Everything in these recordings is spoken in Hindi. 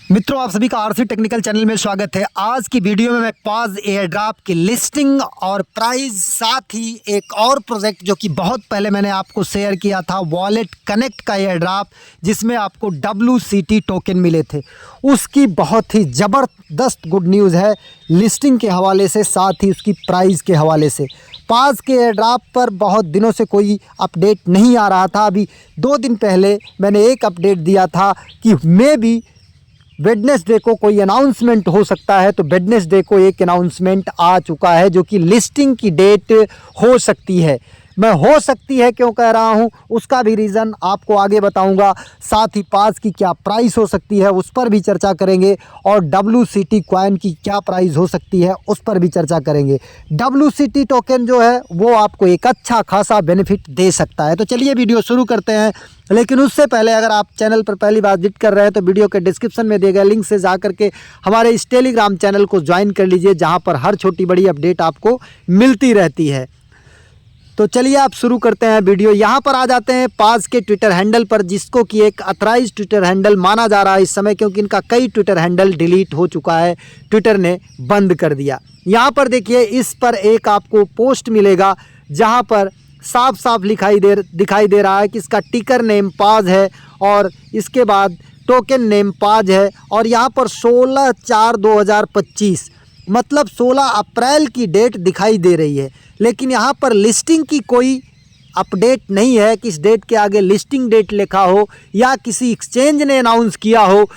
मित्रों, आप सभी का आरसी टेक्निकल चैनल में स्वागत है। आज की वीडियो में मैं पाज एयर ड्रॉप की लिस्टिंग और प्राइस, साथ ही एक और प्रोजेक्ट जो कि बहुत पहले मैंने आपको शेयर किया था, वॉलेट कनेक्ट का एयर ड्रॉप, जिसमें आपको WCT टोकन मिले थे, उसकी बहुत ही ज़बरदस्त गुड न्यूज़ है लिस्टिंग के हवाले से, साथ ही उसकी प्राइस के हवाले से। पाज के एयर ड्रॉप पर बहुत दिनों से कोई अपडेट नहीं आ रहा था। अभी 2 दिन पहले मैंने एक अपडेट दिया था कि मे बी वेडनेसडे को कोई अनाउंसमेंट हो सकता है, तो वेडनेसडे को एक अनाउंसमेंट आ चुका है जो कि लिस्टिंग की डेट हो सकती है। मैं हो सकती है क्यों कह रहा हूं, उसका भी रीज़न आपको आगे बताऊंगा। साथ ही पास की क्या प्राइस हो सकती है उस पर भी चर्चा करेंगे, और WCT कॉइन की क्या प्राइस हो सकती है उस पर भी चर्चा करेंगे। WCT टोकन जो है वो आपको एक अच्छा खासा बेनिफिट दे सकता है। तो चलिए वीडियो शुरू करते हैं। लेकिन उससे पहले अगर आप चैनल पर पहली बार विजिट कर रहे हैं तो वीडियो के डिस्क्रिप्शन में दिए गए लिंक से जा करके हमारे इस टेलीग्राम चैनल को ज्वाइन कर लीजिए, जहां पर हर छोटी बड़ी अपडेट आपको मिलती रहती है। तो चलिए आप शुरू करते हैं वीडियो। यहाँ पर आ जाते हैं पाज के ट्विटर हैंडल पर, जिसको कि एक अथराइज ट्विटर हैंडल माना जा रहा है इस समय, क्योंकि इनका कई ट्विटर हैंडल डिलीट हो चुका है, ट्विटर ने बंद कर दिया। यहाँ पर देखिए, इस पर एक आपको पोस्ट मिलेगा जहाँ पर साफ साफ दिखाई दे रहा है कि इसका टिकर नेम पाज है और इसके बाद टोकन नेम पाज है, और यहाँ पर 16/4/2025 मतलब 16 अप्रैल की डेट दिखाई दे रही है। लेकिन यहाँ पर लिस्टिंग की कोई अपडेट नहीं है कि इस डेट के आगे लिस्टिंग डेट लिखा हो, या किसी एक्सचेंज ने अनाउंस किया हो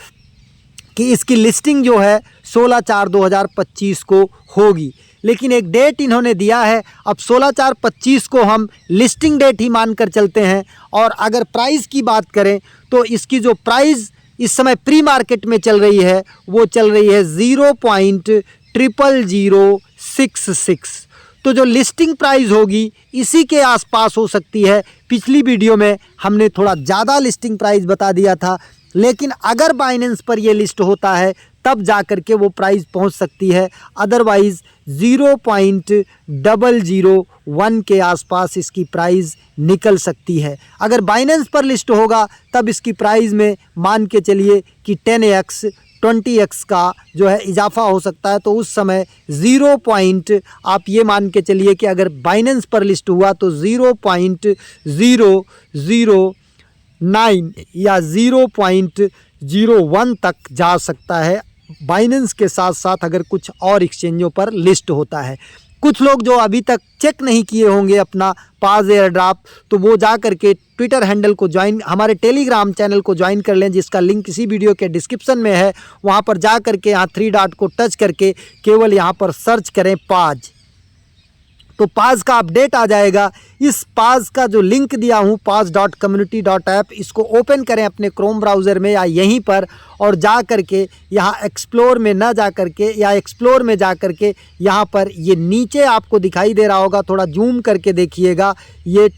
कि इसकी लिस्टिंग जो है 16/4/2025 को होगी। लेकिन एक डेट इन्होंने दिया है। अब 16/4/25 को हम लिस्टिंग डेट ही मानकर चलते हैं। और अगर प्राइस की बात करें तो इसकी जो प्राइस इस समय प्री मार्केट में चल रही है वो चल रही है 0.00066। तो जो लिस्टिंग प्राइस होगी इसी के आसपास हो सकती है। पिछली वीडियो में हमने थोड़ा ज़्यादा लिस्टिंग प्राइस बता दिया था, लेकिन अगर बाइनेंस पर ये लिस्ट होता है तब जा कर के वो प्राइस पहुंच सकती है। अदरवाइज़ 0.001 के आसपास इसकी प्राइस निकल सकती है। अगर बाइनेंस पर लिस्ट होगा तब इसकी प्राइस में मान के चलिए कि 10x 20x का जो है इजाफा हो सकता है। तो उस समय 0. आप ये मान के चलिए कि अगर बाइनेंस पर लिस्ट हुआ तो 0.009 या 0.01 तक जा सकता है, बाइनेंस के साथ साथ अगर कुछ और एक्सचेंजों पर लिस्ट होता है। कुछ लोग जो अभी तक चेक नहीं किए होंगे अपना पाज एयर ड्रॉप, तो वो जा करके ट्विटर हैंडल को ज्वाइन, हमारे टेलीग्राम चैनल को ज्वाइन कर लें, जिसका लिंक इसी वीडियो के डिस्क्रिप्शन में है। वहाँ पर जा करके यहाँ 3 डॉट को टच करके केवल यहाँ पर सर्च करें पाज, तो पाज का अपडेट आ जाएगा। इस पाज का जो लिंक दिया हूँ paz.community.app, इसको ओपन करें अपने क्रोम ब्राउज़र में या यहीं पर, और जा करके यहाँ एक्सप्लोर में ना जा करके या एक्सप्लोर में जा करके यहाँ पर ये नीचे आपको दिखाई दे रहा होगा, थोड़ा जूम करके देखिएगा, ये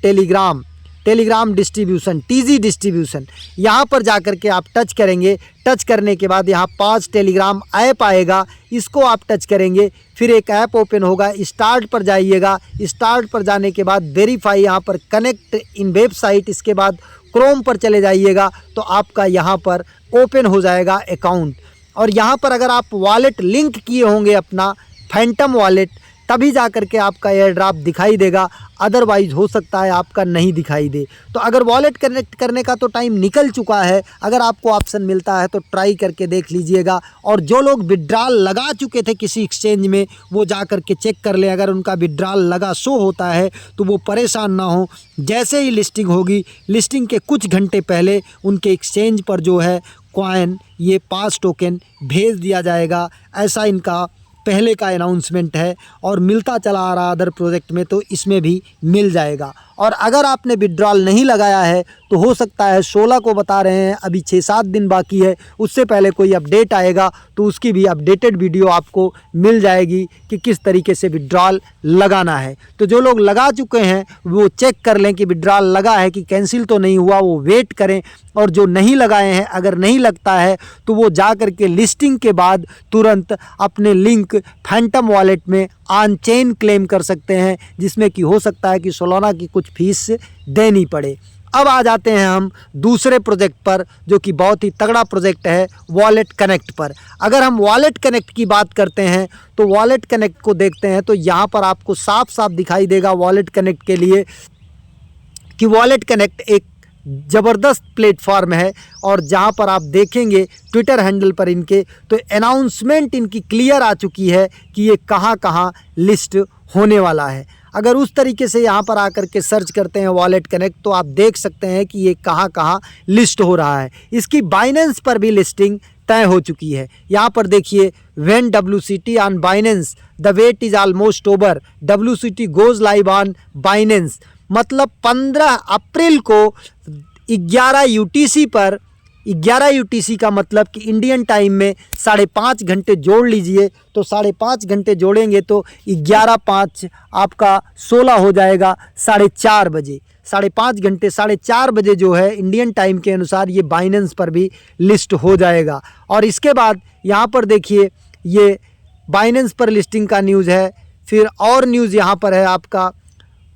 टेलीग्राम डिस्ट्रीब्यूशन, TG डिस्ट्रीब्यूशन, यहाँ पर जा कर के आप टच करेंगे। टच करने के बाद यहाँ पाज टेलीग्राम ऐप आएगा, इसको आप टच करेंगे, फिर एक ऐप ओपन होगा, स्टार्ट पर जाइएगा। स्टार्ट पर जाने के बाद वेरीफाई, यहाँ पर कनेक्ट इन वेबसाइट, इसके बाद क्रोम पर चले जाइएगा तो आपका यहाँ पर ओपन हो जाएगा अकाउंट। और यहाँ पर अगर आप वॉलेट लिंक किए होंगे अपना फैंटम वॉलेट, तभी जा कर के आपका एयर ड्रॉप दिखाई देगा, अदरवाइज़ हो सकता है आपका नहीं दिखाई दे। तो अगर वॉलेट कनेक्ट करने का तो टाइम निकल चुका है, अगर आपको ऑप्शन मिलता है तो ट्राई करके देख लीजिएगा। और जो लोग विड्रॉल लगा चुके थे किसी एक्सचेंज में, वो जा कर के चेक कर लें। अगर उनका विड्रॉल लगा शो होता है तो वो परेशान ना हो। जैसे ही लिस्टिंग होगी, लिस्टिंग के कुछ घंटे पहले उनके एक्सचेंज पर जो है कॉइन, ये पाज टोकन भेज दिया जाएगा। ऐसा इनका पहले का अनाउंसमेंट है, और मिलता चला आ रहा अदर प्रोजेक्ट में तो इसमें भी मिल जाएगा। और अगर आपने विड्रॉल नहीं लगाया है तो हो सकता है 16 को बता रहे हैं, अभी 6-7 दिन बाकी है, उससे पहले कोई अपडेट आएगा तो उसकी भी अपडेटेड वीडियो आपको मिल जाएगी कि किस तरीके से विड्रॉल लगाना है। तो जो लोग लगा चुके हैं वो चेक कर लें कि विड्रॉल लगा है कि कैंसिल तो नहीं हुआ, वो वेट करें। और जो नहीं लगाए हैं, अगर नहीं लगता है तो वो जा कर के लिस्टिंग के बाद तुरंत अपने लिंक फैंटम वॉलेट में ऑन चेन क्लेम कर सकते हैं, जिसमें कि हो सकता है कि सोलाना की कुछ फीस देनी पड़े। अब आ जाते हैं हम दूसरे प्रोजेक्ट पर, जो कि बहुत ही तगड़ा प्रोजेक्ट है, वॉलेट कनेक्ट पर। अगर हम वॉलेट कनेक्ट की बात करते हैं तो वॉलेट कनेक्ट को देखते हैं तो यहाँ पर आपको साफ साफ दिखाई देगा वॉलेट कनेक्ट के लिए कि वॉलेट कनेक्ट एक ज़बरदस्त प्लेटफॉर्म है। और जहाँ पर आप देखेंगे ट्विटर हैंडल पर इनके, तो अनाउंसमेंट इनकी क्लियर आ चुकी है कि ये कहाँ कहाँ लिस्ट होने वाला है। अगर उस तरीके से यहाँ पर आकर के सर्च करते हैं वॉलेट कनेक्ट तो आप देख सकते हैं कि ये कहाँ कहाँ लिस्ट हो रहा है। इसकी बाइनेंस पर भी लिस्टिंग तय हो चुकी है। यहाँ पर देखिए, when WCT on Binance the wait is almost over, WCT goes live on Binance. मतलब 15 अप्रैल को 11 UTC पर, 11 UTC का मतलब कि इंडियन टाइम में 5.5 घंटे जोड़ लीजिए, तो 5.5 घंटे जोड़ेंगे तो 11/5 आपका 16 हो जाएगा 4:30 बजे। 5.5 घंटे 4:30 बजे जो है इंडियन टाइम के अनुसार ये बाइनेंस पर भी लिस्ट हो जाएगा। और इसके बाद यहाँ पर देखिए, ये बाइनेंस पर लिस्टिंग का न्यूज़ है। फिर और न्यूज़ यहाँ पर है आपका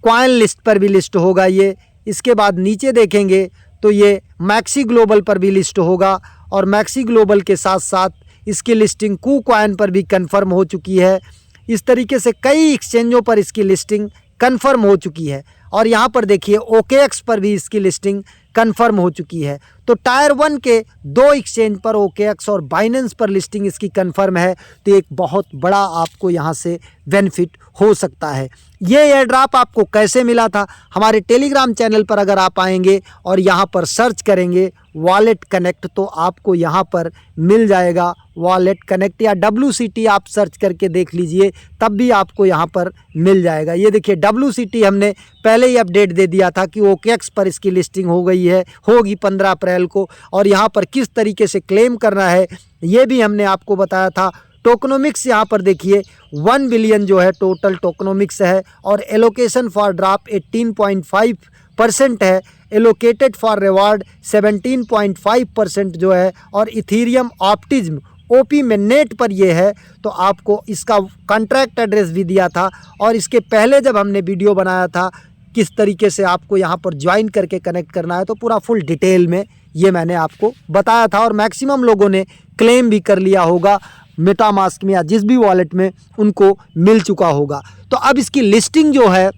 कॉइन लिस्ट पर भी लिस्ट होगा ये। इसके बाद नीचे देखेंगे तो ये मैक्सी ग्लोबल पर भी लिस्ट होगा, और मैक्सी ग्लोबल के साथ साथ इसकी लिस्टिंग कूकॉइन पर भी कंफर्म हो चुकी है। इस तरीके से कई एक्सचेंजों पर इसकी लिस्टिंग कंफर्म हो चुकी है। और यहाँ पर देखिए OKX पर भी इसकी लिस्टिंग कंफर्म हो चुकी है। तो टायर 1 के 2 एक्सचेंज पर OKX और बाइनेंस पर लिस्टिंग इसकी कंफर्म है। तो एक बहुत बड़ा आपको यहाँ से बेनिफिट हो सकता है। ये एयर ड्रॉप आपको कैसे मिला था? हमारे टेलीग्राम चैनल पर अगर आप आएंगे और यहाँ पर सर्च करेंगे वॉलेट कनेक्ट तो आपको यहाँ पर मिल जाएगा वॉलेट कनेक्ट, या WCT आप सर्च करके देख लीजिए तब भी आपको यहाँ पर मिल जाएगा। ये देखिए WCT हमने पहले ही अपडेट दे दिया था कि OKX पर इसकी लिस्टिंग हो गई है, होगी 15 अप्रैल को। और यहाँ पर किस तरीके से क्लेम करना है ये भी हमने आपको बताया था। टोकनोमिक्स यहाँ पर देखिए 1 बिलियन जो है टोटल टोकनोमिक्स है, और एलोकेशन फॉर ड्रॉप 18.5% है, एलोकेटेड फॉर रिवार्ड 17.5% जो है, और इथीरियम ऑप्टिज्म OP में नेट पर ये है। तो आपको इसका कॉन्ट्रैक्ट एड्रेस भी दिया था, और इसके पहले जब हमने वीडियो बनाया था किस तरीके से आपको यहाँ पर ज्वाइन करके कनेक्ट करना है, तो पूरा फुल डिटेल में ये मैंने आपको बताया था। और मैक्सिमम लोगों ने क्लेम भी कर लिया होगा मेटामास्क में या जिस भी वॉलेट में उनको मिल चुका होगा। तो अब इसकी लिस्टिंग जो है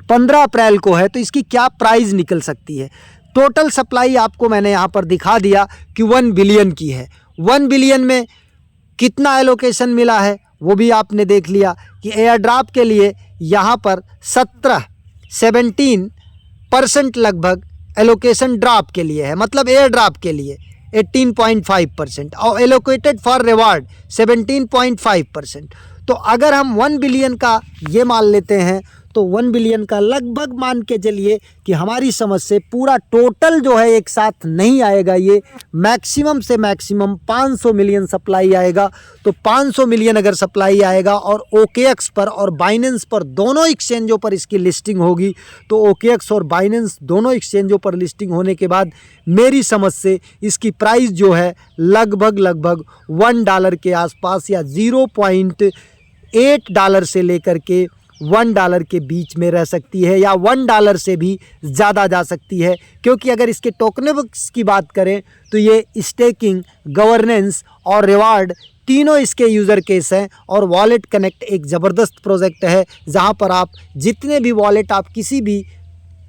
15 अप्रैल को है, तो इसकी क्या प्राइस निकल सकती है? टोटल सप्लाई आपको मैंने यहाँ पर दिखा दिया कि 1 बिलियन की है। 1 बिलियन में कितना एलोकेशन मिला है वो भी आपने देख लिया कि एयर ड्रॉप के लिए यहाँ पर 17% लगभग एलोकेशन ड्रॉप के लिए है, मतलब एयर ड्रॉप के लिए 18.5%, और एलोकेटेड फॉर रिवार्ड 17.5%। तो अगर हम 1 बिलियन का ये मान लेते हैं तो 1 बिलियन का लगभग मान के चलिए कि हमारी समझ से पूरा टोटल जो है एक साथ नहीं आएगा, ये मैक्सिमम से मैक्सिमम 500 मिलियन सप्लाई आएगा। तो 500 मिलियन अगर सप्लाई आएगा और OKX पर और बाइनेंस पर दोनों एक्सचेंजों पर इसकी लिस्टिंग होगी, तो OKX और बाइनेंस दोनों एक्सचेंजों पर लिस्टिंग होने के बाद मेरी समझ से इसकी प्राइस जो है लगभग $1 के आसपास या $0.8 से लेकर के $1 के बीच में रह सकती है, या $1 से भी ज़्यादा जा सकती है। क्योंकि अगर इसके टोकनोमिक्स की बात करें तो ये स्टेकिंग, गवर्नेंस और रिवार्ड तीनों इसके यूज़र केस हैं। और वॉलेट कनेक्ट एक ज़बरदस्त प्रोजेक्ट है जहां पर आप जितने भी वॉलेट आप किसी भी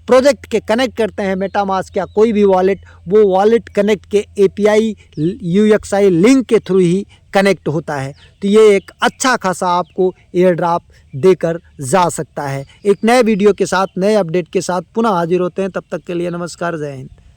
प्रोजेक्ट के कनेक्ट करते हैं, मेटामास्क या कोई भी वॉलेट, वो वॉलेट कनेक्ट के API UXI लिंक के थ्रू ही कनेक्ट होता है। तो ये एक अच्छा खासा आपको एयर ड्रॉप देकर जा सकता है। एक नए वीडियो के साथ, नए अपडेट के साथ पुनः हाजिर होते हैं। तब तक के लिए नमस्कार, जय हिंद।